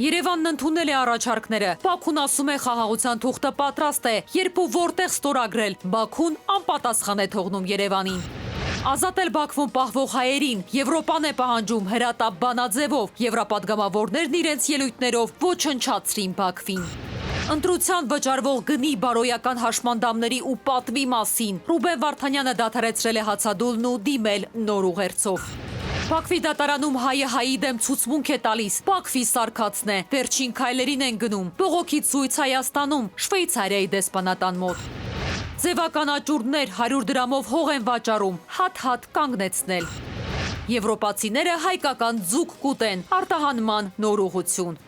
Երևանն ընդունել է առաջարկները։ Բաքուն ասում է խաղաղության թուղթը պատրաստ է, երբ ու որտեղ ստորագրել, Բաքուն անպատասխան է թողնում Երևանին։ Ազատել Բաքվում պահվող հայերին Եվրոպան է պահանջում հրատապ բանաձևով, եվրապատգամավորներն իրենց ելույթներով ոչնչացրին Բաքվին։ Ընտրության վճարվող գնի բարոյական հաշմանդամների ու պատվի մասին Ռուբեն Վարդանյանը դադարեցրել է հացադուլն ու դիմել նոր ուղերձով։ Բաքվի դատարանում հայը հայի դեմ ցուցմունք է տալիս, Բաքվի սարքացն է, վերջին քայլերին են գնում, բողոքի ցույց Հայաստանում, Շվեյցարիայի դեսպանատան մոտ։ Ձևական աճուրդներ 100 դրամով հող են վաճառում, հատ-հատ կանգնեցնել։ Եվրոպացիները հայկական ձուկ կուտեն, արտահանման նոր ուղղություն։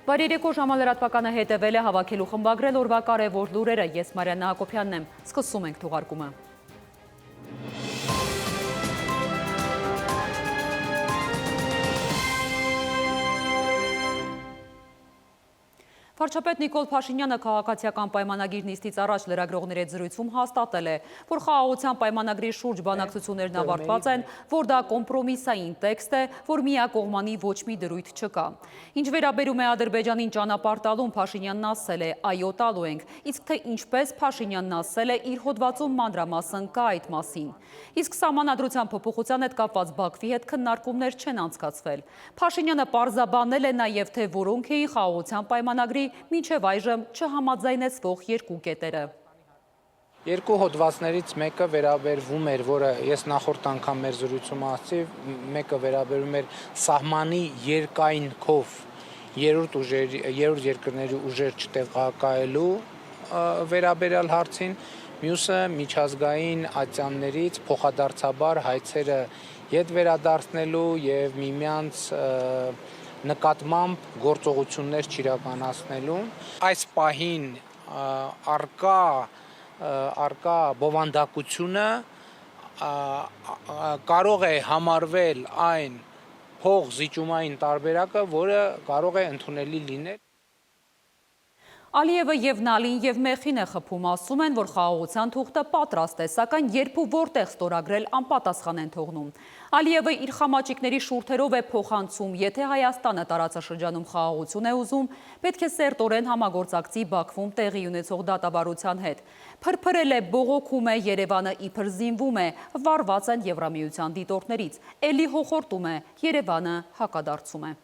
Բարերեկո ժամալրատվականը հետևել է, հավաքելու խմբագրել օրվա կարևոր լուրերը, ես Մարիաննա Հակոբյանն եմ, սկսում ենք թողարկումը։ Վարչապետ Նիկոլ Փաշինյանը քաղաքացիական պայմանագիր նիստից առաջ լրագրողների հետ զրույցում հաստատել է, որ խաղաղության պայմանագրի շուրջ բանակցություններն ավարտված են, որ դա կոմպրոմիսային տեքստ է, որ միակողմանի ոչ մի դրույթ չկա։ Ինչ վերաբերում է Ադրբեջանին ճանապարհ տալուն, Փաշինյանն ասել է՝ այո, տալու ենք, իսկ թե ինչպես, Փաշինյանն ասել է, իր հոդվածում մանրամասն կա այդ մասին։ Իսկ սահմանադրության փոփոխության հետ կապված Բաքվի հետ քննարկումներ չեն անցկացվել։ Փաշինյանը պարզաբանել է նաև, թե որոնք էին խաղաղության պայմանագրի մինչև այժմ չհամաձայնեցվող երկու կետերը։ Երկու հոդվածներից մեկը վերաբերվում էր, որը ես նախորդ անգամ մեր զրույցում ասացի, մեկը վերաբերում էր սահմանի երկայնքով երրորդ երկրների ուժեր չտեղակայելու վերաբերյալ հարցին, մյուսը միջազգային ատյաններից փոխադարձաբար հայցերը ետ վերադարձնելու եւ միմյանց նկատմամբ գործողություններ չիրականացնելու։ Այս պահին արկա բովանդակությունը կարող է համարվել այն փող զիջումային տարբերակը, որը կարող է ընդունելի լինել։ Ալիևը եւ Նալին եւ Մեխին է խփում, ասում են, որ խաղաղության թուղթը պատրաստ է, սակայն երբ ու որտեղ ստորագրել անպատասխան են թողնում։ Ալիևը իր խամաճիկների շուրթերով է փոխանցում, եթե Հայաստանը տարածաշրջանում խաղաղություն է ուզում, պետք է սերտորեն համագործակցի Բաքվում տեղի ունեցող դատավարության հետ։ Փրփրել է, բողոքում է, Երևանը իբր զինվում է, վարված են Եվրամիության դիտորդներից, էլի հոխորտում է, Երևանը հակադարձում է։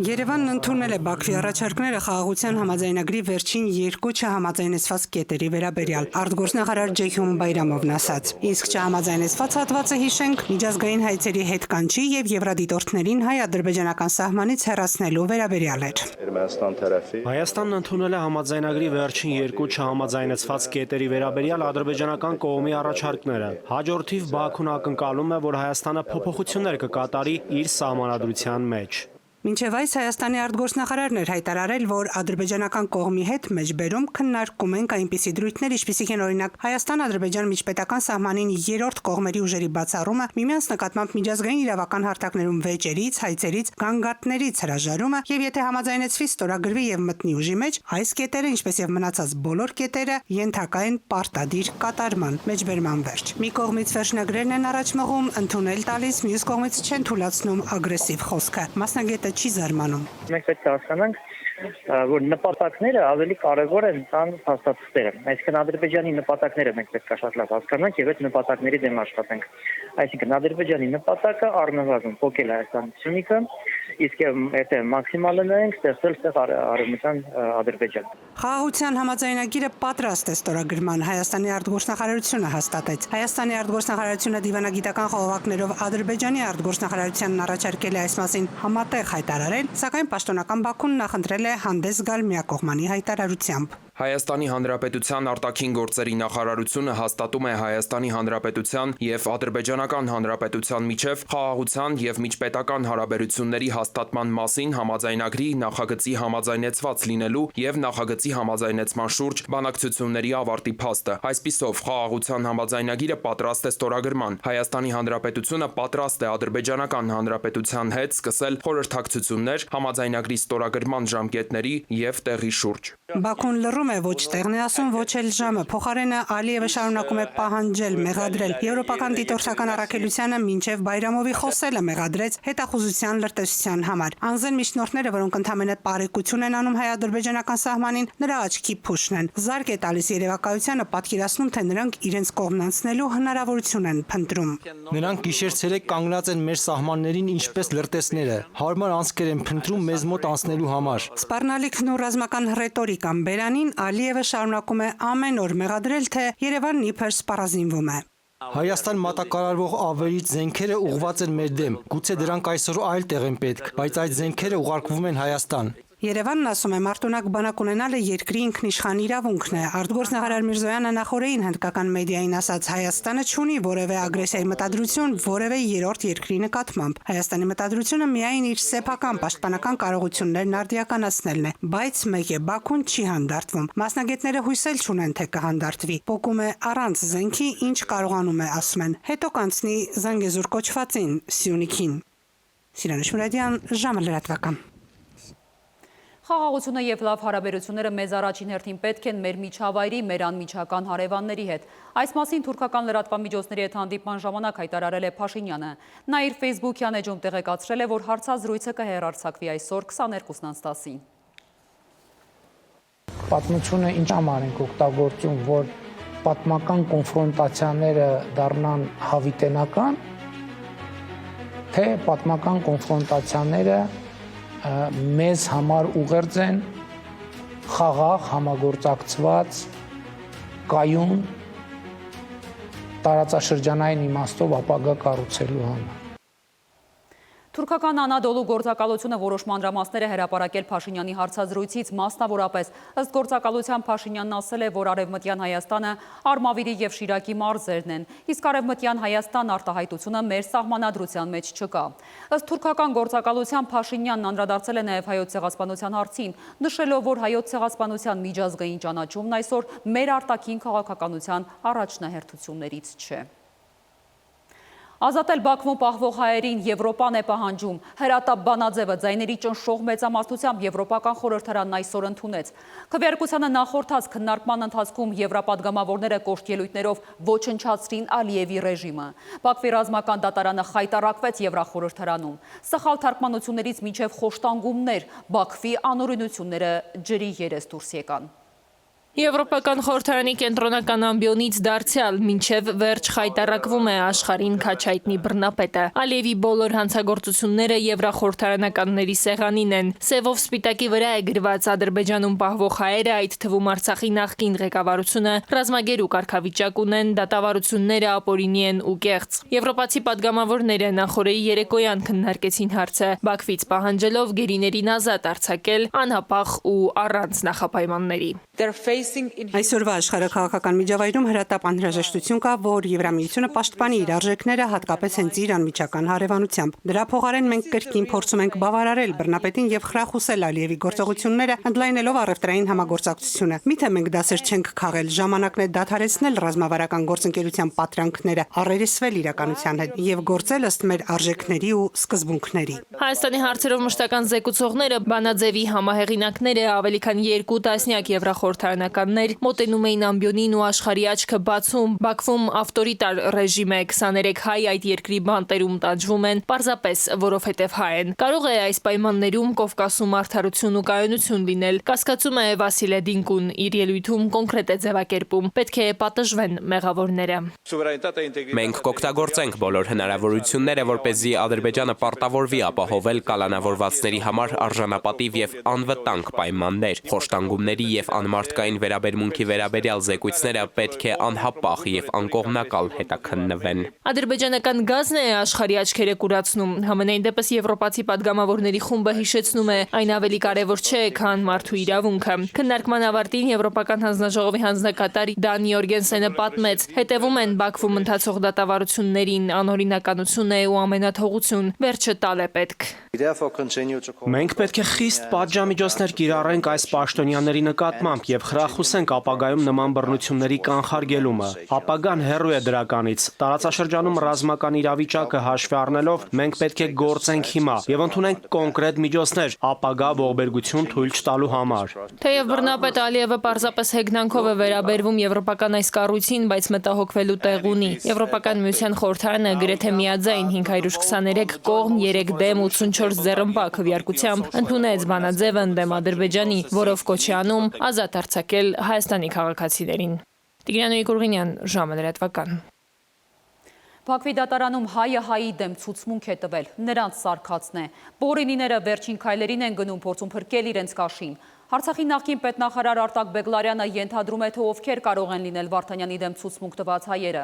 Երևանն ընդունել է Բաքվի առաջարկները խաղաղության համաձայնագրի վերջին երկու չհամաձայնեցված կետերի վերաբերյալ, արտգործնախարար Ջեյհուն Բայրամովն ասաց։ Իսկ չհամաձայնեցված հատվածը, հիշենք, միջազգային հայցերի հետ կանչի եւ եվրադիտորդներին հայ-ադրբեջանական սահմանից հեռացնելու վերաբերյալ էր։ Հայաստանն ընդունել է համաձայնագրի վերջին երկու չհամաձայնեցված կետերի վերաբերյալ ադրբեջանական կողմի առաջարկները։ Հաջորդիվ Բաքուն ակնկալում է, որ Հայաստանը փոփոխություններ կկատարի իր սահմանադրության մեջ։ Մինչև այս Հայաստանի արտգործնախարարն էր հայտարարել, որ ադրբեջանական կողմի հետ մեջբերում քննարկում ենք այնպիսի դրույթներ, ինչպիսիք են օրինակ Հայաստան-Ադրբեջան միջպետական սահմանին երրորդ կողմերի ուժերի բացառումը, միմյանց նկատմամբ միջազգային իրավական հարթակներում վեճերից, հայցերից, գանգատներից հրաժարումը, եւ եթե համաձայնեցվի ստորագրվի եւ մտնի ուժի մեջ, այս կետերը, ինչպես եւ մնացած բոլոր կետերը, ենթակա են պարտադիր կատարման, մեջբերման վերջ։ Մի կողմից վերջնագրերն են առաջ մղում, ընդունել տալիս, մյուս կողմից չեն թույլաtsնում ագրեսիվ խոսքը։ Մասնագետը չի զարմանում։ Մենք պետք է հասկանանք, որ նպատակները ավելի կարևոր են, քան փաստաթղթերը։ Այսինքն Ադրբեջանի նպատակները մենք պետք է շատ լավ հասկանանք եւ այդ նպատակների դեմ աշխատենք։ Այսինքն Ադրբեջանի նպատակը առնվազն փոկել Հայաստանի Սյունիքը, իսկ եթե մաքսիմալը նայենք, ստեղծել ստեղ արևմտյան Ադրբեջան։ Խաղաղության համաձայնագիրը պատրաստ է ստորագրման, Հայաստանի արտգործնախարարությունը հաստատեց։ Հայաստանի արտգործնախարարությունը դիվանագիտական խողովակներով Ադրբեջանի արտգործնախարարությանն առաջարկել է այս մասին համատեղ հայտարարել, սակայն պաշտոնական Բաքուն նախընտրել է հանդես գալ միակողմանի հայտարարությամբ։ Հայաստանի Հանրապետության արտաքին գործերի նախարարությունը հաստատում է Հայաստանի Հանրապետության եւ Ադրբեջանական Հանրապետության միջև խաղաղության եւ միջպետական հարաբերությունների հաստատման մասին համաձայնագրի նախագծի համաձայնեցված լինելու եւ նախագծի համաձայնեցման շուրջ բանակցությունների ավարտի փաստը։ Այսպիսով, խաղաղության համաձայնագիրը պատրաստ է ստորագրման։ Հայաստանի Հանրապետությունը պատրաստ է Ադրբեջանական Հանրապետության հետ սկսել խորհրդակցություններ համաձայնագրի ստորագրման ժամկետների եւ տեղի շուրջ։ Բաքուն լռում է ոչ տեղն է ասում, ոչ էլ ժամը։ Փոխարենը Ալիևը շարունակում է պահանջել, մեղադրել եվրոպական դիտորդական առաքելությանը մինչև Բայրամովի խոսելը մեղադրեց հետախուզության լրտեսության համար։ Անզեն միջնորդները, որոնք ընդամենը պարեկություն են անում հայ-ադրբեջանական սահմանին, նրա աչքի փուշն են։ Զարկ է տալիս երևակայությանը, պատկերացնում, թե նրանք իրենց կողմն անցնելու հնարավորություն են փնտրում։ Նրանք գիշեր-ցերեկ կանգնած են մեր սահմաններին ինչպես լրտեսները, հարմար անցքեր են փնտրում մեզ մոտ անցնելու համար։ Սպառնալիքն ու ռազմական ռետորիկան բերանին Ալիևը շարունակում է ամեն օր մեղադրել, թե Երևանն իբր սպառազինվում է։ Հայաստան մատակարարվող ավերից զենքերը ուղղված են մեր դեմ, գուցե դրանք այսօր այլ տեղ են պետք, բայց այդ զենքերը ուղարկվում են Հայաստան։ Երևանն ասում է, մարտունակ բանակ ունենալը երկրի ինքնիշխան իրավունքն է։ Արտգործնախարար Միրզոյանը նախորդին հնդկական մեդիային ասաց, Հայաստանը չունի որևէ ագրեսիայի մտադրություն որևէ երրորդ երկրի նկատմամբ։ Հայաստանի մտադրությունը միայն իր սեփական պաշտպանական կարողություններն արդիականացնելն է, բայց մեկ է, Բաքուն չի հանդարտվում։ Մասնագետները հույսել չունեն, թե կհանդարտվի։ Պոկում է առանց զենքի, ինչ կարողանում է, ասում են։ Հետո կանցնի Զանգեզուր կոչվածին, Սյունիքին։ Սիրանուշ Մուրադյան, ժամը լրատվական։ Խաղաղությունը եւ լավ հարաբերությունները մեզ առաջին հերթին պետք են մեր միջավայրի, մեր անմիջական հարևանների հետ։ Այս մասին թուրքական լրատվամիջոցների հետ հանդիպման ժամանակ հայտարարել է Փաշինյանը։ Նա իր Facebook-յան էջում տեղեկացրել է, որ հարցազրույցը կհեռարձակվի այսօր 22:10-ին։ Պատմությունը ինչ համար ենք օգտագործում, որ պատմական կոնֆրոնտացիաները դառնան հավիտենական, թե պատմական կոնֆրոնտացիաները մեզ համար ուղերձ են խաղաղ, համագործակցված, կայուն, տարածաշրջանային իմաստով ապագա կառուցելու համար։ Թուրքական Անադոլու գործակալությունը որոշ մանրամասներ է հրապարակել Փաշինյանի հարցազրույցից, մասնավորապես ըստ գործակալության Փաշինյանն ասել է, որ Արևմտյան Հայաստանը Արմավիրի եւ Շիրակի մարզերն են, իսկ Արևմտյան Հայաստան արտահայտությունը մեր սահմանադրության մեջ չկա։ Ըստ թուրքական գործակալության Փաշինյանն անդրադարձել է նաեւ հայոց ցեղասպանության հարցին, նշելով, որ հայոց ցեղասպանության միջազգային ճանաչումն այսօր մեր արտաքին քաղաքականության առաջնահերթություններից չէ։ Ազատել Բաքվում պահվող հայերին Եվրոպան է պահանջում։ Հրատապ Բանաձևը ձայների ճնշող մեծամասնությամբ Եվրոպական խորհրդարանն այսօր ընդունեց։ Քվեարկությանը նախորդած քննարկման ընթացքում եվրապատգամավորները կոշտ ելույթներով ոչնչացրին Ալիևի ռեժիմը։ Բաքվի ռազմական դատարանը խայտարակվեց Եվրախորհրդարանում։ Սխալ թարգմանություններից մինչև խոշտանգումներ Բաքվի անօրինությունները ջրի երես դուրս եկան։ Եվրոպական խորհրդարանի կենտրոնական ամբիոնից դարձյալ մինչև վերջ խայտարակվում է աշխարհին քաչայտնի բռնապետը։ Ալիևի բոլոր հանցագործությունները եվրախորհրդարանականների սեղանին են։ Սևով սպիտակի վրա է գրված Ադրբեջանում պահվող հայերը, այդ թվում Արցախի նախկին ղեկավարությունը, ռազմագեր ու կարգավիճակ ունեն, դատավարությունները ապօրինի են ու կեղծ։ Եվրոպացի падգամավորները նախորդի երեկոյան քննարկեցին հարցը, Բաքվից պահանջելով գերիներին ազատ արձակել անհապաղ ու առանց նախապայմանների։ Այսօրվա աշխարհաքաղաքական միջավայրում հրատապ անհրաժեշտություն կա, որ Եվրամիությունը պաշտպանի իր արժեքները, հատկապես հենց իր անմիջական հարևանությամբ։ Դրա փոխարեն մենք կրկին փորձում ենք բավարարել բռնապետին եւ խրախուսել Ալիևի գործողությունները, ընդլայնելով առևտրային համագործակցությունը։ Միթե մենք դասեր չենք քաղել, ժամանակն է դադարեցնել ռազմավարական գործընկերության պատրանքները, առերեսվել իրականության հետ եւ գործել ըստ մեր արժեքների ու սկզբունքների։ Հայաստանի հարցերով մշտական զեկուցողները Բանաձևի համահեղինակները ավելի քան 2 տասնյակ եվրախորհրդարանականներ մոտենում էին ամբիոնին ու աշխարհի աչքը բացում։ Բաքվում ավտորիտար ռեժիմ է, 23 հայ այդ երկրի բանտերում տանջվում են, պարզապես որովհետև հայ են։ Կարող է այս պայմաններում Կովկասում արդարություն ու կայունություն լինել, կասկածում է Վասիլե Դինկուն, իր ելույթում կոնկրետ է ձևակերպում։ Պետք է պատժվեն մեղավորները։ Մենք կօգտագործենք բոլոր հնարավորությունները, որպեսզի Ադրբեջանը պարտավորվի ապահովել կալանավորվածների համար արժանապատիվ եւ անվտանգ պայմաններ։ Խոշտանգումների եւ անմարդկային վերաբերմունքի վերաբերյալ զեկույցները պետք է անհապաղ եւ անկողմնակալ հետաքննվեն։ Ադրբեջանական գազն է աշխարհի աչքերը կուրացնում։ Համենայն դեպս եվրոպացի падգամավորների խումբը հիշեցնում է, այն ավելի կարևոր չէ, քան մարդու իրավունքը։ Քննարկման ավարտին Եվրոպական հանձնաժողովի հանձնակատար Դան Յորգենսենը պատմեց, հետևում են Բաքվում ընթացող դատավարություններին, անօրինականություն է ու ամենաթողություն, վերջը տալ է պետք։ Մենք պետք է խիստ պատժամիջոցներ կիրառենք այս պաշտոնյաների նկատմամբ եւ խրախ խրախուսենք ապագայում նման բռնությունների կանխարգելումը։ Ապագան հեռու է դրականից։ Տարածաշրջանում ռազմական իրավիճակը հաշվի առնելով մենք պետք է գործենք հիմա եւ ընդունենք կոնկրետ միջոցներ ապագա ողբերգություն թույլ չտալու համար։ Թեև բռնապետ Ալիևը պարզապես հեգնանքով է վերաբերվում եվրոպական այս կառույցին, բայց մտահոգվելու տեղ ունի։ Եվրոպական միության խորհրդարանը գրեթե միաձայն 523 կողմ 3 դեմ 84 ձեռնպա քվեարկությամբ ընդունեց բանաձևը ընդդեմ Ադրբեջանի, որով կոչ է անում ազատ արձակել Հայաստանի քաղաքացիներին։ Տիգրան Նիկուրգինյան, ժամը լրատվական։ Բաքվի դատարանում հայը հայի դեմ ցուցմունք է տվել, նրանց սարքածն է։ Պորինիները վերջին քայլերին են գնում, փորձում փրկել իրենց կաշին։ Արցախի նախկին պետնախարար Արտակ Բեգլարյանը ենթադրում է, թե ովքեր կարող են լինել Վարդանյանի դեմ ցուցմունք տված հայերը։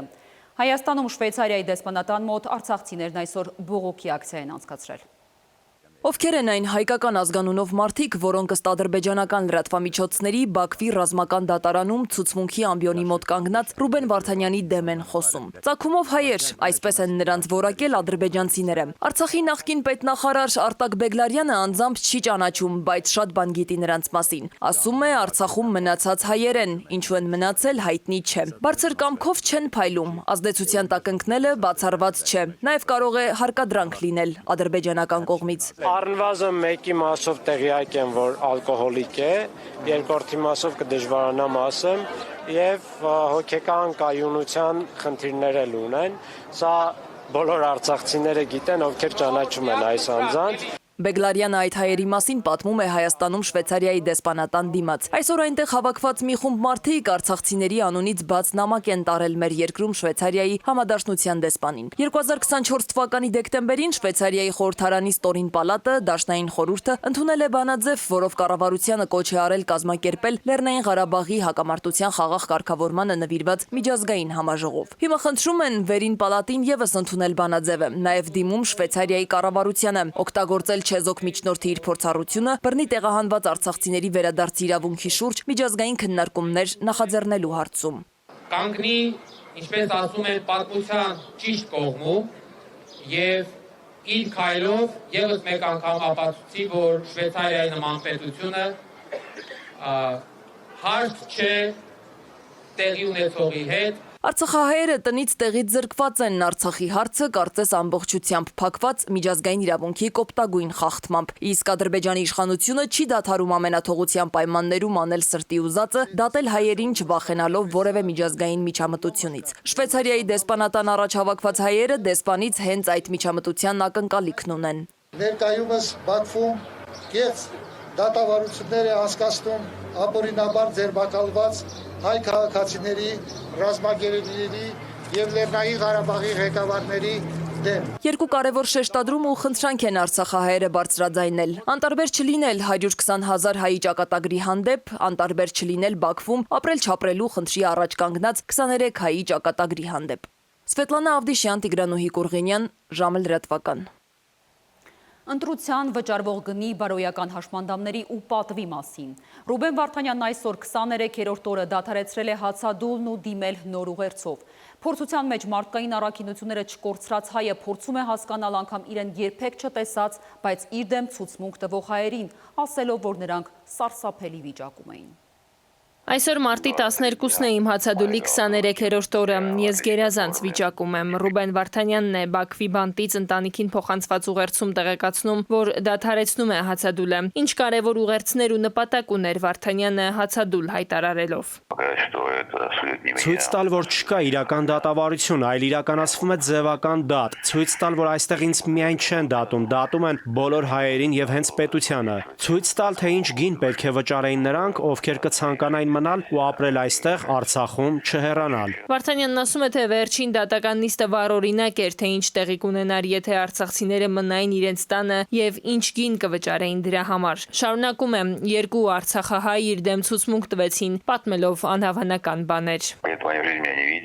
Հայաստանում Շվեյցարիայի դեսպանատան մոտ արցախցիներն այսօր բողոքի ակցիա են անցկացրել։ Ովքեր են այն հայկական ազգանունով մարդիկ, որոնք ըստ ադրբեջանական լրատվամիջոցների Բաքվի ռազմական դատարանում ցուցմունքի ամբիոնի մոտ կանգնած Ռուբեն Վարդանյանի դեմ են խոսում։ Ծագումով հայեր, այսպես են նրանց որակել ադրբեջանցիները։ Արցախի նախկին պետնախարար Արտակ Բեգլարյանը անձամբ չի ճանաչում, բայց շատ բան գիտի նրանց մասին։ Ասում է, Արցախում մնացած հայեր են, ինչու են մնացել հայտնի չէ։ Բարձր կամքով չեն փայլում, ազդեցության տակ ընկնելը բացառված չէ։ Նաև կարող է հարկադրանք լինել ադրբեջանական կողմից։ Առնվազն մեկի մասով տեղյակ եմ, որ ալկոհոլիկ է, երկրորդի մասով կդժվարանամ ասեմ, եւ հոգեկան կայունության խնդիրներ էլ ունեն։ Սա բոլոր արցախցիները գիտեն, ովքեր ճանաչում են այս անձանց։ Բեգլարյանը այդ հայերի մասին պատմում է Հայաստանում Շվեյցարիայի դեսպանատան դիմաց։ Այսօր այնտեղ հավաքված մի խումբ մարդիկ արցախցիների անունից բաց նամակ են տարել մեր երկրում Շվեյցարիայի համադաշնության դեսպանին։ 2024 թվականի դեկտեմբերին Շվեյցարիայի խորհրդարանի ստորին պալատը, Դաշնային խորհուրդը ընդունել է բանաձև, որով կառավարությանը կոչ է արել կազմակերպել Լեռնային Ղարաբաղի հակամարտության խաղաղ կարգավորմանը նվիրված միջազգային համաժողով։ Հիմա խնդրում են վերին պալատին եւս ընդունել բանաձևը, նաեւ դիմում Շվեյցարիայի կառավարությանը օգտագործել չեզոք միջնորդի իր փորձառությունը բռնի տեղահանված արցախցիների վերադարձի իրավունքի շուրջ միջազգային քննարկումներ նախաձեռնելու հարցում։ Կանգնի, ինչպես ասում են, պատմության ճիշտ կողմում եւ իր քայլով եւս մեկ անգամ ապացուցի, որ Շվեյցարիայի նման պետությունը հարց չէ տեղի ունեցողի հետ։ Արցախահայերը տնից տեղից զրկված են, Արցախի հարցը կարծես ամբողջությամբ փակված միջազգային իրավունքի կոպտագույն խախտմամբ։ Իսկ Ադրբեջանի իշխանությունը չի դադարում ամենաթողության պայմաններում անել սրտի ուզածը, դատել հայերին չվախենալով որևէ միջազգային միջամտությունից։ Շվեյցարիայի դեսպանատան առաջ հավաքված հայերը դեսպանից հենց այդ միջամտության ակնկալիքն ունեն։ Ներկայումս Բաքվում կեղծ դատավարություններ է անցկացնում ապօրինաբար ձերբակալված հայ քաղաքացիների, ռազմագերիների եւ Լեռնային Ղարաբաղի ղեկավարների դեմ։ Երկու կարևոր շեշտադրում ու խնդրանք են արցախահայերը բարձրաձայնել։ Անտարբեր չլինել 120,000 հայի ճակատագրի հանդեպ, անտարբեր չլինել Բաքվում ապրել-չապրելու խնդրի առաջ կանգնած 23 հայի ճակատագրի հանդեպ։ Սվետլանա Ավդիշյան, Տիգրան Նիկուրգինյան, ժամը լրատվական։ Ընտրության վճարվող գնի բարոյական հաշմանդամների ու պատվի մասին։ Ռուբեն Վարդանյանն այսօր 23-րդ օրը դադարեցրել է հացադուլն ու դիմել նոր ուղերձով։ Փորձության մեջ մարդկային առաքինությունները չկորցրած հայը փորձում է հասկանալ անգամ իրեն երբեք չտեսած, բայց իր դեմ ցուցմունք տվող հայերին, ասելով, որ նրանք սարսափելի վիճակում էին։ Այսօր մարտի 12-ն է իմ հացադուլի 23-րդ օրը, ես գերազանց վիճակում եմ։ Ռուբեն Վարդանյանն է Բաքվի բանտից ընտանիքին փոխանցված ուղերձում տեղեկացնում, որ դադարեցնում է հացադուլը։ Ինչ կարևոր ուղերձներ ու նպատակ ուներ Վարդանյանը հացադուլ հայտարարելով։ Ցույց տալ, որ չկա իրական դատավարություն, այլ իրականացվում է ձևական դատ։ Ցույց տալ, որ այստեղ ինձ միայն չեն դատում են բոլոր հայերին եւ հենց պետությանը։ Ցույց տալ, թե ինչ գին պետք է վճարեին նրանք, ովքեր կցանկանային մնալ ու ապրել այստեղ Արցախում, չհեռանալ։ Վարդանյանն ասում է, թե վերջին դատական նիստը վառօրինակ էր, թե ինչ տեղի կունենար, եթե արցախցիները մնային իրենց տանը եւ ինչ գին կվճարեին դրա համար։ Շարունակում եմ, երկու արցախահայ իր դեմ ցուցմունք տվեցին, պատմելով անհավանական բաներ։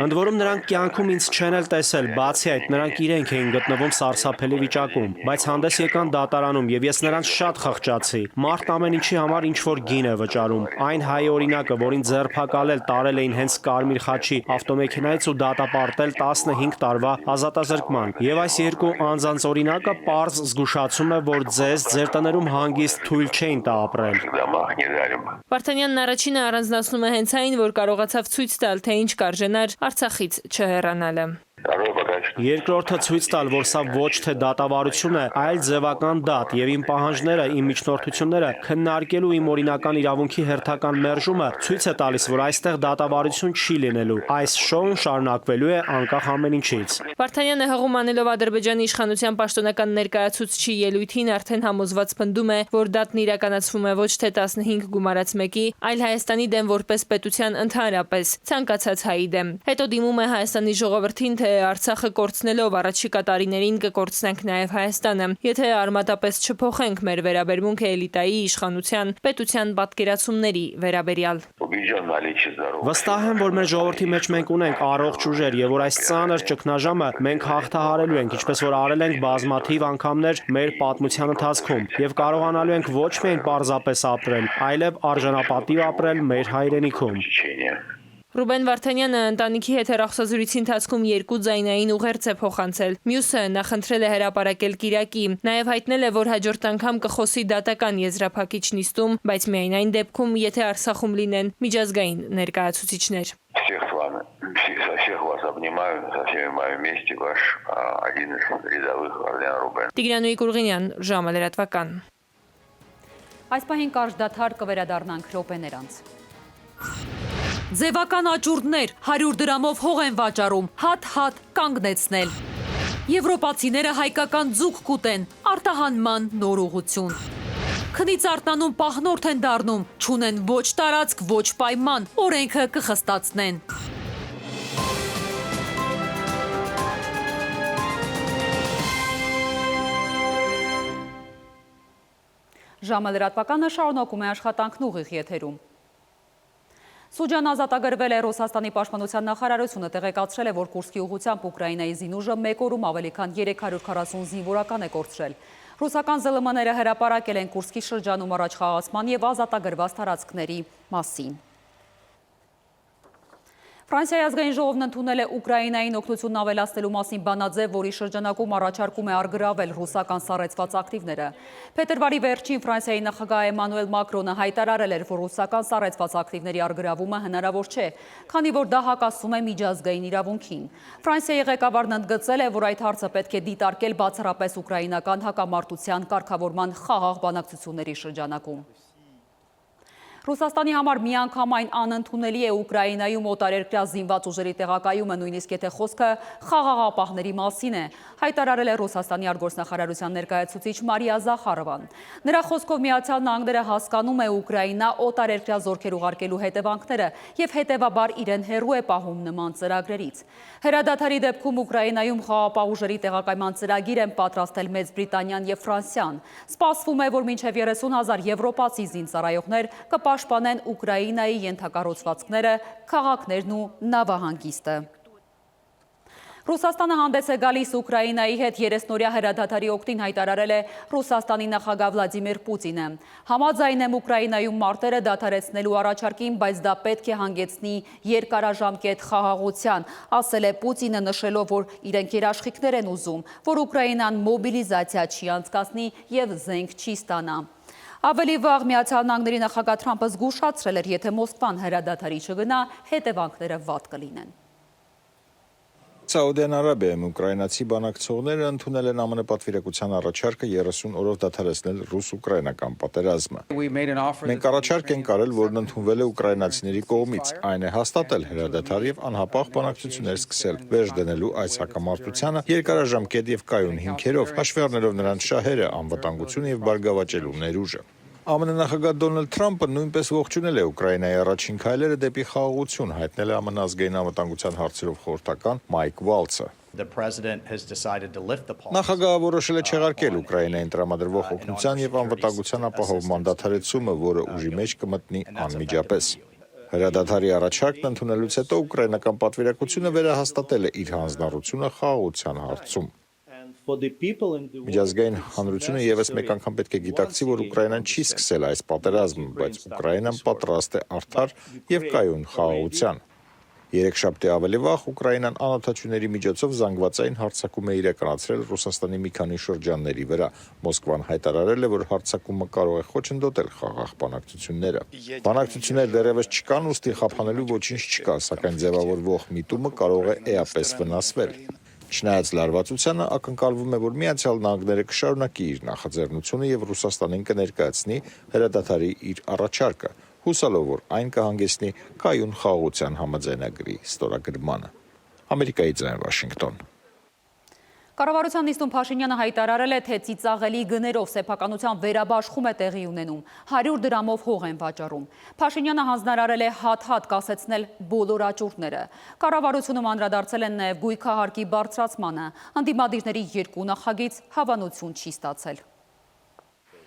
Ընդ որում նրանք կյանքում ինձ չեն էլ տեսել, բացի այդ նրանք իրենք էին գտնվում սարսափելի վիճակում, բայց հանդես եկան դատարանում եւ ես նրանց շատ խղճացի։ Մարդ ամեն ինչի համար ինչ որ գին է վճարում։ Այն հայ օրինակը, որին ձերբակալել տարել էին հենց Կարմիր խաչի ավտոմեքենայից ու դատապարտել 15 տարվա ազատազրկման։ Եվ այս երկու անձանց օրինակը պարզ զգուշացում է, որ ձեզ ձեր տներում հանգիստ թույլ չէին տա ապրել։ Վարդանյանն առաջինը առանձնացնում է հենց այն, որ կարողացավ ցույց տալ, թե ինչ կարժենար Արցախից չհեռանալը։ Երկրորդը ցույց տալ, որ սա ոչ թե դատավարություն է, այլ ձևական դատ, եւ իմ պահանջները, իմ միջնորդությունները քննարկելու իմ օրինական իրավունքի հերթական մերժումը ցույց է տալիս, որ այստեղ դատավարություն չի լինելու։ Այս շոուն շարունակվելու է անկախ ամեն ինչից։ Վարդանյանը հղում անելով Ադրբեջանի իշխանության պաշտոնական ներկայացուցչի ելույթին արդեն համոզված պնդում է, որ դատն իրականացվում է ոչ թե 15 գումարած մեկի, այլ Հայաստանի դեմ որպես պետության ընդհանրապես ցանկացած հայի դեմ։ Հետո դիմում է Հայաստանի ժողովրդին, թե Արցախը կորցնելով առաջիկա տարիներին կկորցնենք նաև Հայաստանը, եթե արմատապես չփոխենք մեր վերաբերմունքը էլիտայի, իշխանության, պետության պատկերացումների վերաբերյալ։ Վստահ եմ, որ մեր ժողովրդի մեջ մենք ունենք առողջ ուժեր եւ որ այս ծանր ճգնաժամը մենք հաղթահարելու ենք, ինչպես որ արել ենք բազմաթիվ անգամներ մեր պատմության ընթացքում եւ կարողանալու ենք ոչ միայն պարզապես ապրել, այլև արժանապատիվ ապրել մեր հայրենիքում։ Ռուբեն Վարդանյանը ընտանիքի հետ հեռախոսազրույցի ընթացքում 2 ձայնային ուղերձ է փոխանցել։ Մյուսը նախընտրել է հրապարակել Կիրակի։ Նաև հայտնել է, որ հաջորդ անգամ կխոսի դատական եզրափակիչ նիստում, բայց միայն այն դեպքում, եթե Արցախում լինեն միջազգային ներկայացուցիչներ։ Տիգրան Կուրգինյան, ժամը լրատվական։ Այս պահին կարճ դադար կվերադառնանք րոպեներ անց։ Ձևական աճուրդներ 100 դրամով հող են վաճառում, հատ-հատ կանգնեցնել։ Եվրոպացիները հայկական ձուկ կուտեն, արտահանման նոր ուղղություն։ Քնից արտանում պահնորդ են դառնում, չունեն ոչ տարածք, ոչ պայման, օրենքը կխստացնեն։ Ժամը լրատվականը շարունակում է աշխատանքն ուղիղ եթերում։ Սուջան ազատագրվել է Ռուսաստանի պաշտպանության նախարարությունը տեղեկացրել է, որ Կուրսկի ուղղությամբ Ուկրաինայի զինուժը մեկ օրում ավելի քան 340 զինվորական է կորցրել։ Ռուսական ԶԼՄ-ները հրապարակել են Կուրսկի շրջանում առաջխաղացման եւ ազատագրված տարածքների մասին։ Ֆրանսիայի ազգային ժողովն ընդունել է Ուկրաինային օգնությունն ավելացնելու մասին բանաձև, որի շրջանակում առաջարկում է արգրավել ռուսական սառեցված ակտիվները։ Փետրվարի վերջին Ֆրանսիայի նախագահ Էմանուել Մակրոնը հայտարարել էր, որ ռուսական սառեցված ակտիվների արգրավումը հնարավոր չէ, քանի որ դա հակասում է միջազգային իրավունքին։ Ֆրանսիայի ղեկավարն ընդգծել է, որ այդ հարցը պետք է դիտարկել բացառապես ուկրաինական հակամարտության կարգավորման խաղաղ բանակցությունների շրջանակում։ Ռուսաստանի համար միանգամայն անընդունելի է Ուկրաինայում օտարերկրյա զինված ուժերի տեղակայումը, նույնիսկ եթե խոսքը խաղաղապահների մասին է, հայտարարել է Ռուսաստանի արտգործնախարարության ներկայացուցիչ Մարիա Զախարովան։ Նրա խոսքով Միացյալ Նահանգները հասկանում է Ուկրաինա օտարերկրյա զորքեր ուղարկելու հետևանքները եւ հետեւաբար իրեն հեռու է պահում նման ծրագրերից։ Հրադադարի դեպքում Ուկրաինայում խաղաղապահ ուժերի տեղակայման ծրագիր են պատրաստել Մեծ Բրիտանիան եւ Ֆրանսիան։ Սպասվում է, որ մինչեւ 30,000 եվրոպացի զինծառայողներ կպաշտպանեն Ուկրաինայի ենթակառուցվածքները, քաղաքներն ու նավահանգիստը։ Ռուսաստանը հանդես է գալիս Ուկրաինայի հետ 30-օրյա հրադադարի օգտին հայտարարել է Ռուսաստանի նախագահ Վլադիմիր Պուտինը։ Համաձայն եմ Ուկրաինայում մարտերը դադարեցնելու առաջարկին, բայց դա պետք է հանգեցնի երկարաժամկետ խաղաղության, ասել է Պուտինը, նշելով, որ իրենք երաշխիքներ են ուզում, որ Ուկրաինան մոբիլիզացիա չի անցկացնի եւ զենք չի ստանա։ Ավելի վաղ Միացյալ Նահանգների նախագահ Թրամփը զգուշացրել էր, եթե Մոսկվան հրադադարի չգնա, հետևանքները վատ կլինեն։ Սաուդյան Արաբիայում ուկրաինացի բանակցողները ընդունել են ԱՄՆ պատվիրակության առաջարկը 30 օրով դադարեցնել ռուս-ուկրաինական պատերազմը։ Մենք առաջարկ ենք արել, որն ընդունվել է ուկրաինացիների կողմից, այն է հաստատել հրադադար եւ անհապաղ բանակցություններ սկսել, վերջ դնելու այս հակամարտությանը երկարաժամկետ եւ կայուն հիմքերով, հաշվի առնելով նրանց շահերը, անվտանգությունը եւ բարգավաճելու ներուժը։ ԱՄՆ նախագահ Դոնալդ Թրամփը նույնպես ողջունել է Ուկրաինայի առաջին քայլերը դեպի խաղաղություն, հայտնել է ԱՄՆ ազգային անվտանգության հարցերով խորհրդական Մայք Վալցը։ Նախագահը որոշել է չեղարկել Ուկրաինային տրամադրվող օգնության եւ անվտանգության ապահովման դադարեցումը, որը ուժի մեջ կմտնի անմիջապես։ Հրադադարի առաջարկն ընդունելուց հետո ուկրաինական պատվիրակությունը վերահաստատել է իր հանձնառությունը խաղաղության հարցում։ Միջազգային հանրությունը եւս մեկ անգամ պետք է գիտակցի, որ Ուկրաինան չի սկսել այս պատերազմը, բայց Ուկրաինան պատրաստ է արդար եւ կայուն խաղաղության։ Երեքշաբթի ավելի վաղ Ուկրաինան անօթաչուների միջոցով զանգվածային հարձակում է իրականացրել Ռուսաստանի մի քանի շրջանների վրա։ Մոսկվան հայտարարել է, որ հարձակումը կարող է խոչընդոտել խաղաղ բանակցությունները։ Բանակցություններ դեռևս չկան, ուստի խափանելու ոչինչ չկա, սակայն ձևավորվող միտումը կարող է էապես վնասվել։ Չնայած լարվածությանը, ակնկալվում է, որ Միացյալ Նահանգները կշարունակի իր նախաձեռնությունը եւ Ռուսաստանին կներկայացնի հրադադարի իր առաջարկը, հուսալով, որ այն կհանգեցնի կայուն խաղաղության համաձայնագրի ստորագրմանը։ Ամերիկայի ձայն Վաշինգտոն։ Կառավարության նիստում Փաշինյանը հայտարարել է, թե ծիծաղելի գներով սեփականության վերաբաշխում է տեղի ունենում, 100 դրամով հող են վաճառում։ Փաշինյանը հանձնարարել է հատ-հատ կասեցնել բոլոր աճուրդները։ Կառավարությունում անդրադարձել են նաև գույքահարկի բարձրացմանը, ընդդիմադիրների երկու նախագիծ հավանություն չի ստացել։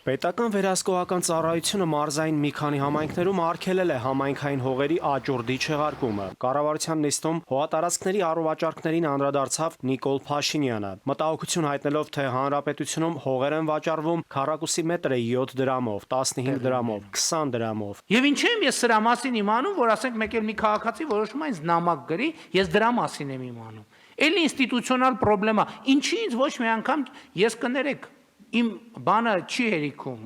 Պետական վերահսկողական ծառայությունը մարզային մի քանի համայնքներում արգելել է համայնքային հողերի աճուրդի չեղարկումը։ Կառավարության նիստում հողատարածքների առողջարկներին անդրադարձավ Նիկոլ Փաշինյանը, մտահոգություն հայտնելով, թե հանրապետությունում հողեր են վաճառվում քառակուսի մետրը 7 դրամով, 15 դրամով, 20 դրամով։ Եվ ինչու եմ ես սրա մասին իմանում, որ ասենք մեկ էլ մի քաղաքացի որոշում է ինձ նամակ գրի, ես դրա մասին եմ իմանում։ Էլի ինստիտուցիոնալ պրոբլեմա, ինչի ինձ ոչ մի անգամ ես կներեք իմ բանը չի հերիքում,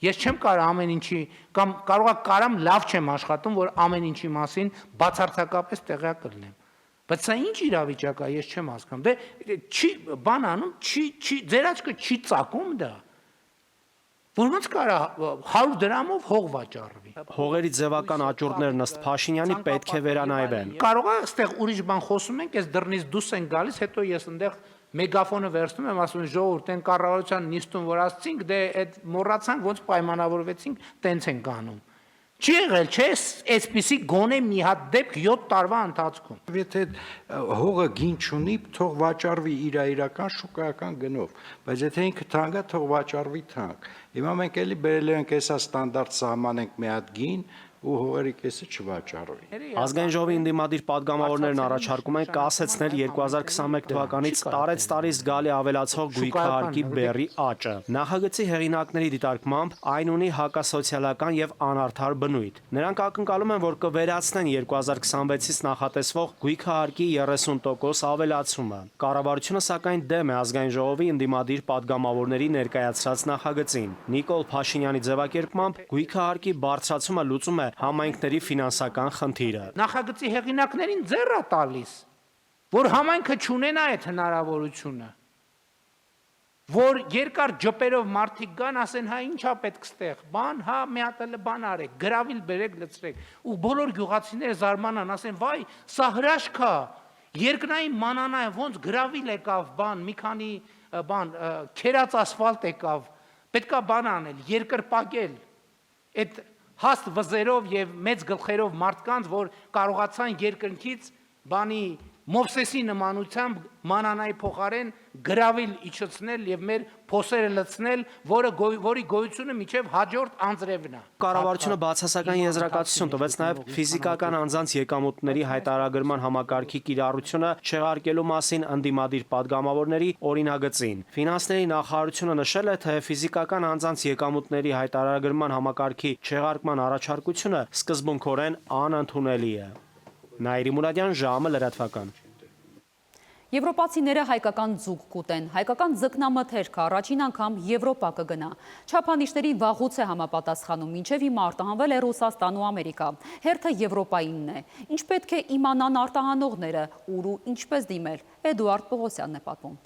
ես չեմ կարող ամեն ինչի, կամ կարամ լավ չեմ աշխատում, որ ամեն ինչի մասին բացարձակապես տեղյակ լինեմ, բայց սա ինչ իրավիճակ է, ես չեմ հասկանում, դե չի բան անում, ձեր աչքը չի ծակում դա, որ ոնց կարա 100 դրամով հող վաճառվի։ Հողերի ձևական աճուրդներն ըստ Փաշինյանի պետք է վերանայվեն։ Կարող է այստեղ ուրիշ բան խոսում ենք, ես դռնից դուրս են գալիս, հետո ես այնտեղ մեգաֆոնը վերցնում եմ, ասում եմ ժողովուրդ, այն կառավարության նիստում որ ասցինք, դե այդ մոռացանք, ոնց պայմանավորվեցինք, տենց ենք անում։ Չի եղել, չէ, այսպիսի գոնե մի հատ դեպք 7 տարվա ընթացքում։ Եթե հողը գին չունի, թող վաճառվի իր իրական շուկայական գնով, բայց եթե ինքը թանկ է, թող վաճառվի թանկ։ Հիմա մենք էլի բերել ենք հեսա ստանդարտ սահմանենք մի հատ գին ու հողերի կեսը չվաճառվի։ Ազգային ժողովի ընդդիմադիր падգամավորներն առաջարկում են կասեցնել 2021 թվականից տարեց-տարի զգալի ավելացող գույքահարկի բեռի աճը։ Նախագծի հեղինակների դիտարկմամբ այն ունի հակասոցիալական եւ անարդար բնույթ։ Նրանք ակնկալում են, որ կվերացնեն 2026-ից նախատեսվող գույքահարկի 30% ավելացումը։ Կառավարությունը սակայն դեմ է ազգային ժողովի ընդդիմադիր падգամավորների ներկայացրած նախագծին։ Նիկոլ Փաշինյանի ձևակերպմամբ գույքահարկի բարձրացումը լուծում է համայնքների ֆինանսական խնդիրը։ Նախագծի հեղինակներին ձեռ է տալիս, որ համայնքը չունենա այդ հնարավորությունը, որ երկար ջպերով մարդիկ գան, ասեն, հա ինչա պետք ստեղ, բան, հա մի հատ էլ բան արեք, գրավիլ բերեք, լցրեք, ու բոլոր գյուղացիները զարմանան, ասեն, վայ, սա հրաշք է, երկնային մանանա է, ոնց գրավիլ եկավ, բան, մի քանի բան, քերած ասֆալտ եկավ, պետքա բան անել, երկրպագել, այդ հաստ վզերով եւ մեծ գլխերով մարդկանց, որ կարողացան երկնքից բանի Մովսեսի նմանությամբ մանանայի փոխարեն գրավիլ իջեցնել եւ մեր փոսերը լցնել, որի գոյությունը միջև հաջորդ անձրևն է։ Կառավարությունը բացասական եզրակացություն տվեց նաեւ ֆիզիկական անձանց եկամուտների հայտարարագրման համակարգի կիրառությունը չեղարկելու մասին ընդդիմադիր падգամավորների օրինագծին։ Ֆինանսների նախարարությունը նշել է, թե ֆիզիկական անձանց եկամուտների հայտարարագրման համակարգի չեղարկման առաջարկությունը սկզբունքորեն անընդունելի է։ Նայիրի Մուրադյան, ժամը լրատվական։ Եվրոպացիները հայկական ձուկ կուտեն, հայկական ձկնամթերքը առաջին անգամ Եվրոպա կգնա։ Չափանիշներին վաղուց է համապատասխանում, մինչև հիմա արտահանվել է Ռուսաստան ու Ամերիկա։ Հերթը Եվրոպայինն է։ Ինչ պետք է իմանան արտահանողները, ուր ու ինչպես դիմել, Էդուարդ Պողոսյանն է պատմում։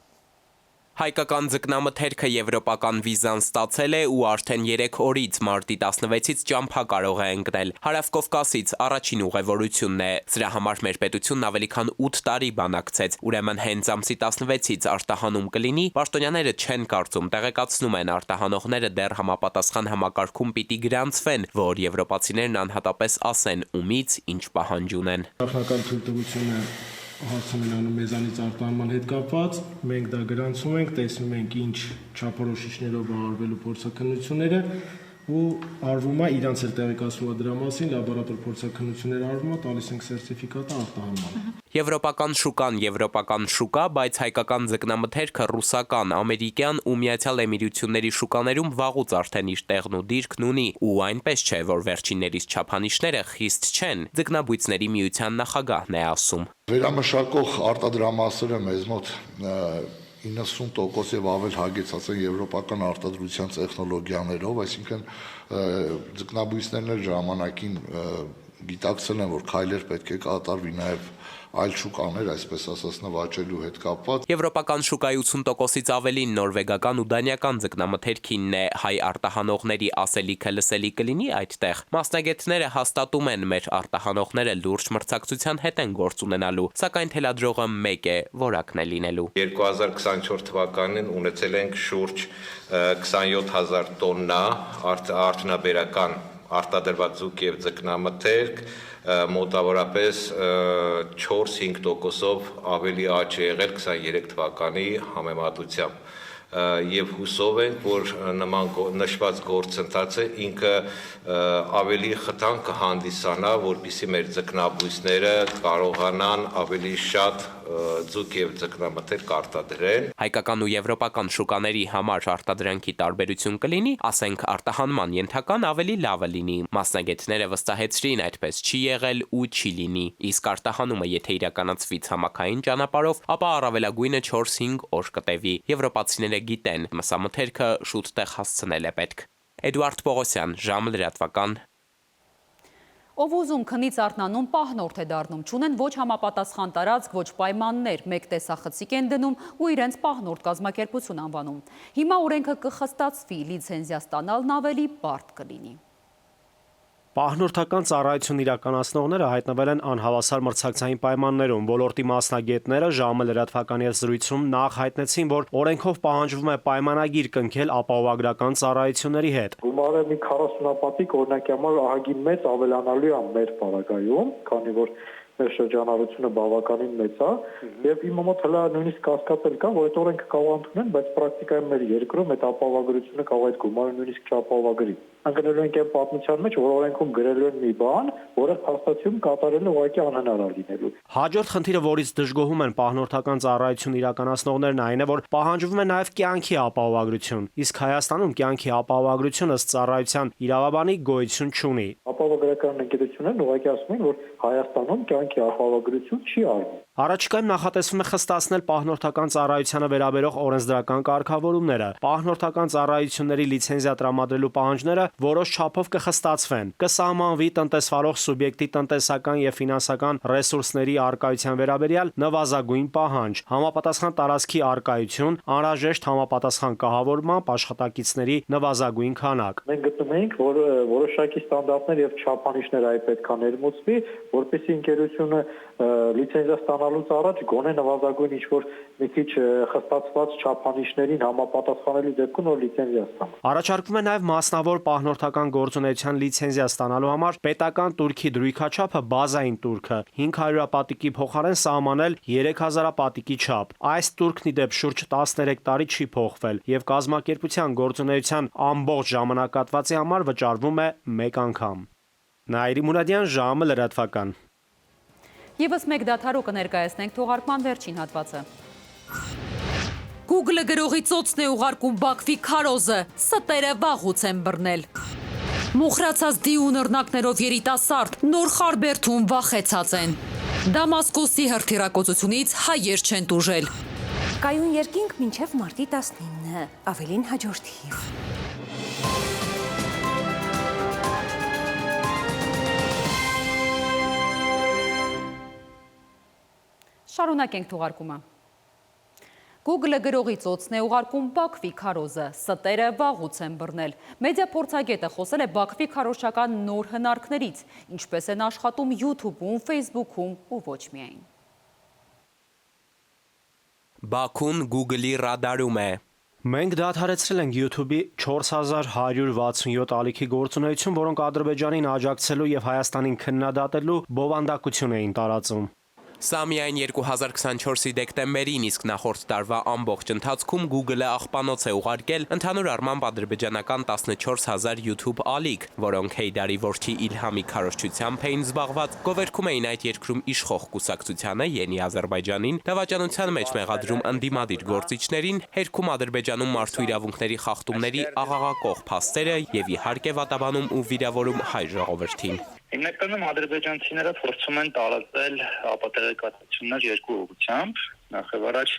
Հայկական ձկնամթերքը եվրոպական վիզան ստացել է ու արդեն 3 օրից մարտի 16-ից ճամփա կարող է ընկնել։ Հարավկովկասից առաջին ուղևորությունն է։ Սրա համար մեր պետությունն ավելի քան 8 տարի բանակցեց, ուրեմն հենց ամսի 16-ից արտահանում կլինի, պաշտոնյաները չեն կարծում, տեղեկացնում են արտահանողները դեռ համապատասխան համակարգում պիտի գրանցվեն, որ եվրոպացիներն անհատապես ասեն ումից ինչ պահանջ ունեն։ Նախնական թույլտվությունը հարցում են անում մեզանից արտահանման հետ կապված, մենք դա գրանցում ենք, տեսնում ենք ինչ չափորոշիչներով արվելու փորձաքննությունները ու արվում է իրանց էլ տեղեկացումը դրա մասին, լաբորատոր փորձաքննություններ արվում է, տալիս ենք սերտիֆիկատը արտահանման։ Եվրոպական շուկա, բայց հայկական ձկնամթերքը ռուսական, ամերիկյան ու Միացյալ Էմիրությունների շուկաներում վաղուց արդեն իր տեղն ու դիրքն ունի, ու այնպես չէ, որ վերջիններիս չափանիշները խիստ չեն, ձկնաբույծների միության նախագահն է ասում։ Վերամշակող արտադրամասերը մեզ մոտ 90% եւ ավել հագեցած են եվրոպական արտադրության տեխնոլոգիաներով, այսինքն ձկնաբույսներն էլ ժամանակին գիտակցել են, որ քայլեր պետք է կատարվի նաեւ այլ շուկաներ, այսպես ասած, նվաճելու հետ կապված։ Եվրոպական շուկայի 80%-ից ավելին նորվեգական ու դանիական ձկնամթերքինն է, հայ արտահանողների ասելիքը լսելի կլինի այդտեղ։ Մասնագետները հաստատում են, մեր արտահանողները լուրջ մրցակցության հետ են գործ ունենալու, սակայն թելադրողը մեկ է, որակն է լինելու։ 2024 թվականին ունեցել ենք շուրջ 27000 տոննա արդյունաբերական արտադրված ձուկ եւ ձկնամթերք, մոտավորապես 4-5%-ով ավելի աճ է եղել 23 թվականի համեմատությամբ եւ հուսով ենք, որ նման նշված գործընթացը ինքը ավելի խթան կհանդիսանա, որպեսզի մեր ձկնաբույսները կարողանան ավելի շատ ձուկ եւ ձկնամթերք արտադրեն։ Հայկական ու եվրոպական շուկաների համար արտադրանքի տարբերություն կլինի, ասենք արտահանման ենթական ավելի լավը լինի։ Մասնագետները վստահեցրին, այդպես չի եղել ու չի լինի։ Իսկ արտահանումը եթե իրականացվի ցամաքային ճանապարհով, ապա առավելագույնը 4-5 օր կտևի։ Եվրոպացիները գիտեն, մսամթերքը շուտ տեղ հասցնել է պետք։ Էդուարդ Պողոսյան, ժամը լրատվական։ Ով ուզում քնից արթնանում պահնորդ է դառնում, չունեն ոչ համապատասխան տարածք, ոչ պայմաններ, մեկ տեսախցիկ են դնում ու իրենց պահնորդ կազմակերպություն անվանում։ Հիմա օրենքը կխստացվի, լիցենզիա ստանալն ավելի բարդ կլինի։ Պահնորդական ծառայություն իրականացնողները հայտնվել են անհավասար մրցակցային պայմաններում։ Ոլորտի մասնագետները ժամը լրատվականի հետ զրույցում նախ հայտնեցին, որ օրենքով պահանջվում է պայմանագիր կնքել ապահովագրական ծառայությունների հետ։ Գումարը մի 40-ապատիկ օրինակի համար ահագին մեծ ավելանալու է մեր պարագայում, քանի որ մեր շրջանառությունը բավականին մեծ է, եւ իմ մոտ հələ նույնիսկ կասկածել կա, որ այդ օրենքը կարող ընդունեն, բայց պրակտիկայում մեր երկրում այդ ապահովագրությունը կարող այդ գումարը նույնիսկ չապահովագրի։ Անգնելու ենք այն պատմության մեջ, որ օրենքում գրելու են մի բան, որը փաստացիում կատարելը ուղղակի անհնար է լինելու։ Հաջորդ խնդիրը, որից դժգոհում են պահնորդական ծառայություն իրականացնողներն, այն է, որ պահանջվում է նաև կյանքի ապահովագրություն, իսկ Հայաստանում կյանքի ապահովագրությունը ըստ ծառայության իրավաբանի գոյություն չունի։ Ապահովագրական ընկերություններն ուղղակի ասում են, որ Հայաստանում կյանքի ապահովագրություն չի արվում։ Առաջիկայում նախատեսվում է խստացնել պահնորդական ծառայությանը վերաբերող օրենսդրական կարգավորումները։ Պահնորդական ծառայությունների լիցենզիա տրամադրելու պահանջները որոշ չափով կխստացվեն։ Կսահմանվի տնտեսվարող սուբյեկտի տնտեսական եւ ֆինանսական ռեսուրսների առկայության վերաբերյալ նվազագույն պահանջ, համապատասխան տարածքի առկայություն, անհրաժեշտ համապատասխան կահավորմամբ աշխատակիցների նվազագույն քանակ։ Մենք գտնում ենք, որ որոշակի ստանդարտներ եւ չափանիշներ այ պետք է ներմուծվի, որպեսզի ընկերությունը լիցենզիա ստանալուց առաջ գոնե նվազագույն ինչ-որ մի քիչ խստացված չափանիշներին համապատասխանելու դեպքում որ լիցենզիա ստանա։ Առաջարկվում է նաև մասնավոր պահնորդական գործունեության լիցենզիա ստանալու համար պետական տուրքի դրույքաչափը բազային տուրքը 500 պատիկի փոխարեն սահմանել 3000 պատիկի չափ։ Այս տուրքն ի դեպ շուրջ 13 տարի չի փոխվել եւ կազմակերպության գործունեության ամբողջ ժամանակահատվածի համար վճարվում է 1 անգամ։ Նաիրի Մուրադյան, ժամը լրատվական։ Եվս մեկ դադարու կներկայացնենք թողարկման վերջին հատվածը։ Google-ը գրողի ծոցն է ուղարկում Բաքվի քարոզը, ստերը վաղուց են բռնել։ Մոխրացած դիուն ըռնակներով երիտասարդ նոր Խարբերդում վախեցած են։ Դամասկոսի հրթիռակոծությունից հայեր չեն տուժել։ Կայուն երկինք մինչև մարտի 19-ը, ավելին հաջորդ թիվ։ Շարունակենք թողարկումը։ Google-ը գրողի ծոցն է ուղարկում Բաքվի քարոզը, ստերը վաղուց են բռնել։ Մեդիա փորձագետը խոսել է Բաքվի քարոզչական նոր հնարքներից, ինչպես են աշխատում YouTube-ում, Facebook-ում ու ոչ միայն։ Բաքուն Google-ի ռադարում է։ Մենք դադարեցրել ենք YouTube-ի 4167 ալիքի գործունեություն, որոնք Ադրբեջանին աջակցելու եւ Հայաստանին քննադատելու բովանդակություն էին տարածում։ Սա միայն 2024-ի դեկտեմբերին, իսկ նախորդ տարվա ամբողջ ընթացքում Google-ը աղբանոց է ուղարկել ընդհանուր առմամբ ադրբեջանական 14,000 YouTube ալիք, որոնք Հեյդարի որդի Իլհամի քարոզչությամբ էին զբաղված, գովերքում էին այդ երկրում իշխող կուսակցությանը, Ենի Ադրբեջանին, դավաճանության մեջ մեղադրում ընդդիմադիր գործիչներին, հերքում Ադրբեջանում մարդու իրավունքների խախտումների աղաղակող փաստերը եւ իհարկե վատաբանում ու վիրավորում հայ ժողովրդին։ Հիմնականում ադրբեջանցիները փորձում են տարածել ապատեղեկատվություններ երկու ուղղությամբ, նախ եւ առաջ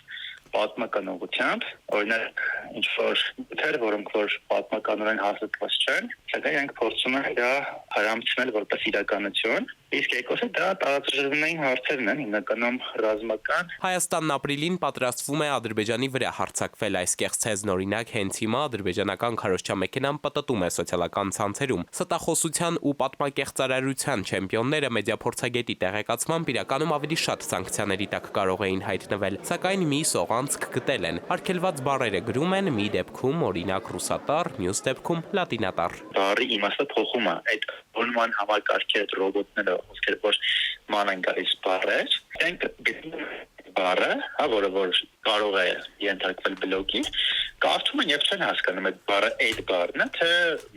պատմական ուղղությամբ, օրինակ ինչ-որ դեր, որոնք որ պատմականորեն հաստատված չեն, սակայն իրենք փորձում են դա հարամցնել որպես իրականություն, իսկ երկրորդը դա տարածաշրջանային հարցերն են, հիմնականում ռազմական։ Հայաստանն ապրիլին պատրաստվում է Ադրբեջանի վրա հարձակվել, այս կեղծեզն օրինակ հենց հիմա ադրբեջանական քարոզչամեքենան պտտում է սոցիալական ցանցերում։ Ստախոսության ու պատմակեղծարարության չեմպիոնները մեդիափորձագետի տեղեկացմամբ իրականում ավելի շատ սանկցիաների տակ կարող էին հայտնվել, սակայն մի սողանցք գտել են։ Արգելված բառերը գրում են մի դեպքում օրինակ ռուսատար, մյուս դեպքում լատինատար։ Բառի իմաստը փոխում է, այդ որման համակարգի այդ ռոբոտները, ովքեր որ ման են գալիս բառեր, դրանք գտնում բառը, որը որ կարող է ենթարկվել բլոկի, կարդում են եւ չեն հասկանում այդ բառը այդ բառն է, թե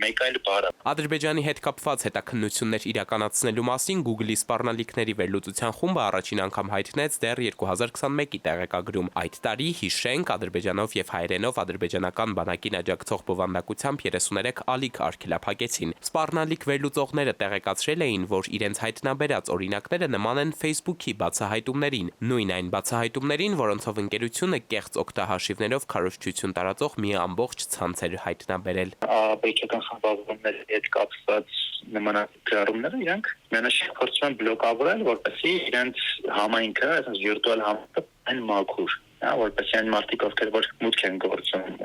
մեկ այլ բառ է։ Ադրբեջանի հետ կապված հետաքննություններ իրականացնելու մասին Google-ի սպառնալիքների վերլուծության խումբը առաջին անգամ հայտնեց դեռ 2021-ի տեղեկագրում։ Այդ տարի հիշենք Ադրբեջանով եւ հայերենով ադրբեջանական բանակին աջակցող բովանդակությամբ 33 ալիք արգելափակեցին։ Սպառնալիք վերլուծողները տեղեկացրել էին, որ իրենց հայտնաբերած օրինակները նման են Facebook-ի բացահայտումներին, նույն այն բացահայտումներին, որոնցով ընկերությունը կեղծ օգտահաշիվներով քարոզչություն տարածող մի ամբողջ ցանցեր հայտնաբերել։ Ապեքական խմբավորումների հետ կապված նմանատիպ գրառումները իրանք մենաշիկ փորձում են բլոկավորել, որպեսզի իրենց համայնքը, այսինքն վիրտուալ համայնքը այն մաքուր, որպեսզի այն մարդիկ, ովքեր որ մուտք են գործում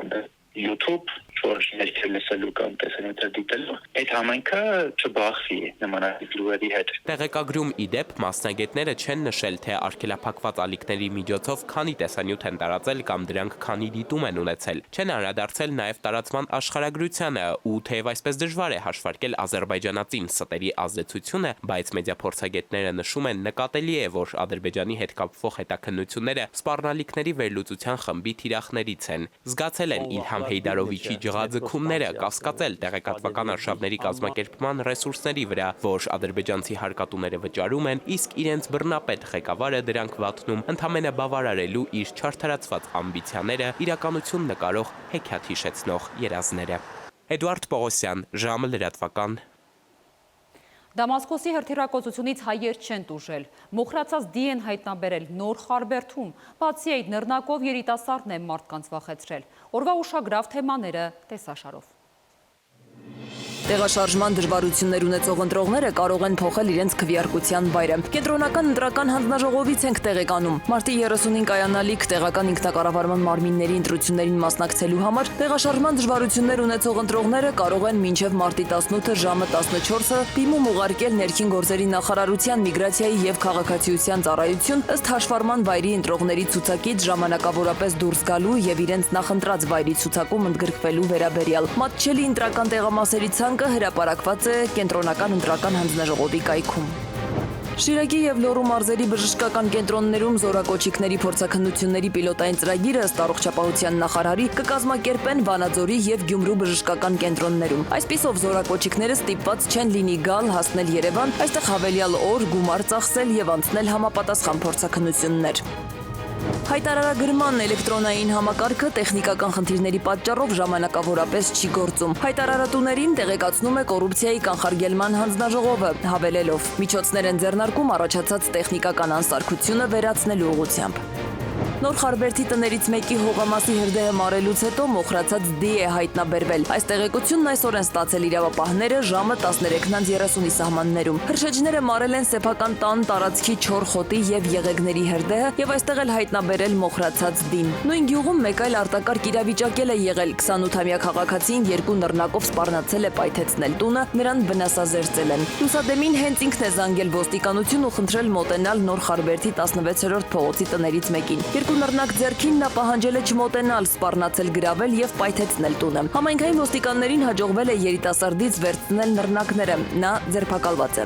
YouTube, որ ներքև լսելու կամ տեսանյութ դիտելու, այդ համայնքը չբախվի նմանատիպ լուրերի հետ։ Տեղեկագրում իդեպ մասնագետները չեն նշել, թե արգելափակված ալիքների միջոցով քանի տեսանյութ են տարածել կամ դրանք քանի դիտում են ունեցել։ Չեն անդրադարձել նաև տարածման աշխարհագրությանը ու թեև այսպես դժվար է հաշվարկել ադրբեջանացին ստերի ազդեցությունը, բայց մեդիափորձագետները նշում են նկատելի է, որ Ադրբեջանի հետ կապվող հետաքննությունները սպառնալիքների վերլուծության խմբի թիրախներից են։ Զգացել են Իլհամ Հեյդարովիչի ջղաձգումները կասկածել տեղեկատվական արշավների կազմակերպման ռեսուրսների վրա, որ ադրբեջանցի հարկատուները վճարում են, իսկ իրենց բռնապետ ղեկավարը դրանք վատնում, ընդամենը բավարարելու իր չարդարացված ամբիցիաները, իրականություն նկարող հեքիաթ հիշեցնող երազները։ Էդուարդ Պողոսյան, ժամը լրատվական։ Դամասկոսի հրթիռակոծությունից հայեր չեն տուժել, մոխրացած դի են հայտնաբերել նոր Խարբերդում, բացի այդ նռնակով երիտասարդն է մարդկանց վախեցրել։ Օրվա ուշագրավ թեմաները տեսաշարով։ Տեղաշարժման դժվարություններ ունեցող ընտրողները կարող են փոխել իրենց քվեարկության վայրը։ Կենտրոնական ընտրական հանձնաժողովից ենք տեղեկանում։ Մարտի 30-ին կայանալիք տեղական ինքնակառավարման մարմինների ընտրություններին մասնակցելու համար տեղաշարժման դժվարություններ ունեցող ընտրողները կարող են մինչև մարտի 18-ը ժամը 14-ը բիմում ուղարկել ներքին գործերի նախարարության միգրացիայի եւ քաղաքացիության ծառայություն ըստ հաշվառման վայրի ընտրողների ցուցակից ժամանակավորապես դուրս գալու եւ իրենց նախընտրած վայրի ցուցակում ընդգրկվելու վերաբերյալ։ Մատչելի ընտրական տեղամասերի ցանկը հրապարակված է կենտրոնական ընտրական հանձնաժողովի կայքում։ Շիրակի եւ Լոռու մարզերի բժշկական կենտրոններում զորակոչիկների փորձաքննությունների պիլոտային ծրագիրը ըստ առողջապահության նախարարի կկազմակերպեն Վանաձորի եւ Գյումրու բժշկական կենտրոններում։ Այսպիսով զորակոչիկները ստիպված չեն լինի գալ, հասնել Երևան, այստեղ հավելյալ օր գումար ծախսել եւ անցնել համապատասխան փորձաքննություններ։ Հայտարարագրման էլեկտրոնային համակարգը տեխնիկական խնդիրների պատճառով ժամանակավորապես չի գործում։ Հայտարարատուներին տեղեկացնում է կոռուպցիայի կանխարգելման հանձնաժողովը, հավելելով՝ միջոցներ են ձեռնարկում առաջացած տեխնիկական անսարքությունը վերացնելու ուղղությամբ։ Նոր Խարբերդի տներից մեկի հողամասի հրդեհը մարելուց հետո մոխրացած դի է հայտնաբերվել։ Այս տեղեկությունն այսօր են ստացել իրավապահները ժամը 13:30-ի սահմաններում։ Հրշեջները մարել են սեփական տան տարածքի չոր խոտի եւ եղեգների հրդեհը եւ այստեղ էլ հայտնաբերել մոխրացած դին։ Նույն գյուղում մեկ այլ արտակարգ իրավիճակել է եղել 28-ամյա քաղաքացին երկու նռնակով սպառնացել է պայթեցնել տունը, նրան վնասազերծել են։ Լուսադեմին հենց ինքն է զանգել ոստիկանություն ու խնդրել մոտենալ Նոր Խարբերդի 16-րդ փողոցի տներից մեկին։ Երկու նռնակ ձեռքին նա պահանջել է չմոտենալ, սպառնացել, գրավել եւ պայթեցնել տունը։ Համայնքային ոստիկաններին հաջողվել է երիտասարդից վերցնել նռնակները։ Նա ձերբակալված է։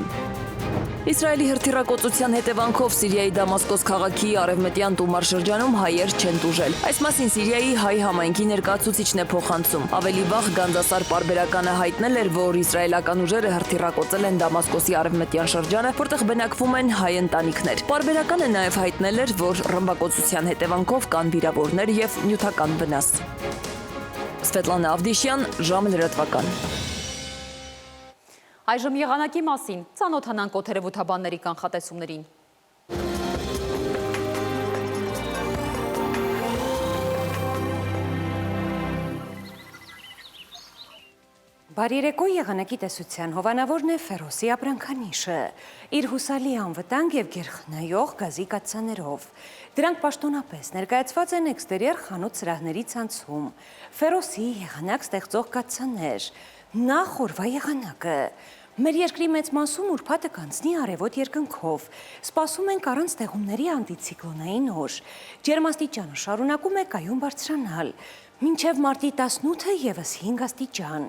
Իսրայելի հրթիռակոծության հետևանքով Սիրիայի Դամասկոս քաղաքի արևմտյան Տումար շրջանում հայեր չեն տուժել։ Այս մասին Սիրիայի հայ համայնքի ներկայացուցիչն է փոխանցում։ Ավելի վաղ Գանձասար պարբերականը հայտնել էր, որ իսրայելական ուժերը հրթիռակոծել են Դամասկոսի արևմտյան շրջանը, որտեղ բնակվում են հայ ընտանիքներ։ Պարբերականը նաև հայտնել էր, որ ռմբակոծության հետևանքով կան վիրավորներ եւ նյութական վնաս։ Սվետլանա Ավդիշյան, ժամը լրատվական։ Այժմ եղանակի մասին ծանոթանանք օդերևութաբանների կանխատեսումներին։ Բարի երեկո, եղանակի տեսության հովանավորն է Ֆերոսի ապրանքանիշը, իր հուսալի անվտանգ և գերխնայող գազի կաթսաներով։ Դրանք պաշտոնապես ներկայացված են էքստերիեր խանութ սրահների ցանցում։ Ֆերոսի եղանակ ստեղծող կաթսաներ։ Նախ օրվա եղանակը։ Մեր երկրի մեծ մասում ուրբաթը կանցնի արևոտ երկնքով։ Սպասում ենք առանց ստեղումների անտիցիկլոնային օր։ Ջերմաստիճանը շարունակում է կայուն բարձրանալ։ Մինչև մարտի 18-ը ևս 5 աստիճան։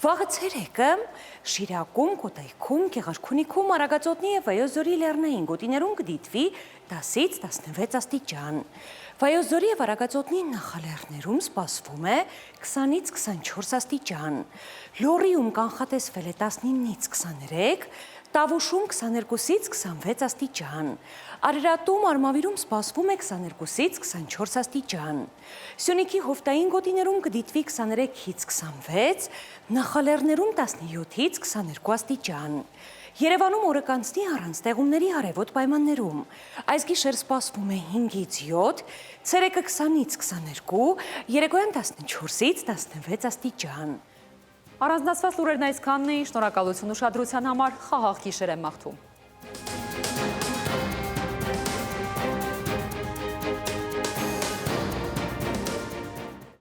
Վաղը ցերեկը Շիրակում, Կոտայքում, Գեղարքունիքում, Արագածոտնի և Վայոց-Ձորի լեռնային գոտիներում կդիտվի 10-ից 16 աստիճան։ Վայոց-Ձորի և Արագածոտնի նախալեռներում սպասվում է 20-ից 24 աստիճան։ Լոռիում կանխատեսվել է 19-ից 23, Տավուշում 22-ից 26 աստիճան։ Արարատում, Արմավիրում սպասվում է 22-ից 24 աստիճան։ Սյունիքի հովտային գոտիներում կդիտվի 23-ից 26, նախալեռներում 17-ից 22 աստիճան։ Երևանում օրը կանցնի առանց ստեղումների արևոտ պայմաններում։ Այս գիշեր սպասվում է 5-ից 7, ցերեկը 20-ից 22, երեկոյան 14-ից 16 աստիճան։ Առանձնացված լուրերն այսքանն էին, շնորհակալություն ուշադրության համար, խաղաղ գիշեր եմ մաղթում։